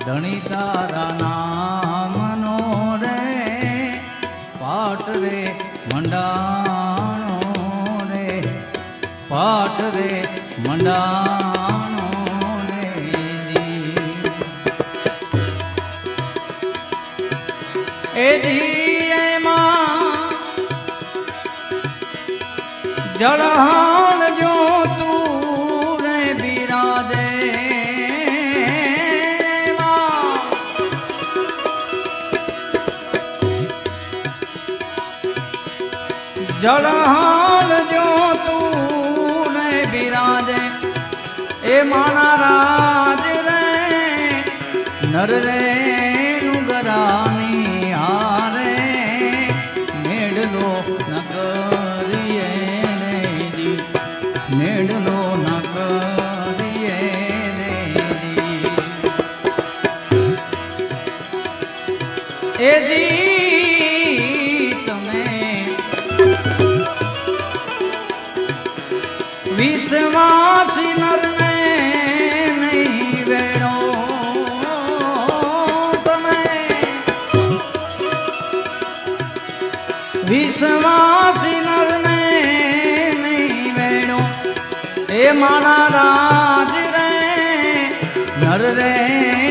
ધણી તારા નામનો રે પાઠ રે મંડાણો રે પાઠ રે મંડાણો રે એ એમાં જળહાલ જો તું રે બિરાજે જળહાલ જો તું રે બિરાજે એ માના રાજ રે નર રે નુગરાની હારે મેડલો ન કરીએ રે જી મેડલો ન કરીએ રે જી એ જી તમે વિશ્વાસી નરને નહીં વેણો તમે વિશ્વાસી નરને નહીં વેણો એ મારા રાજ રે નર રે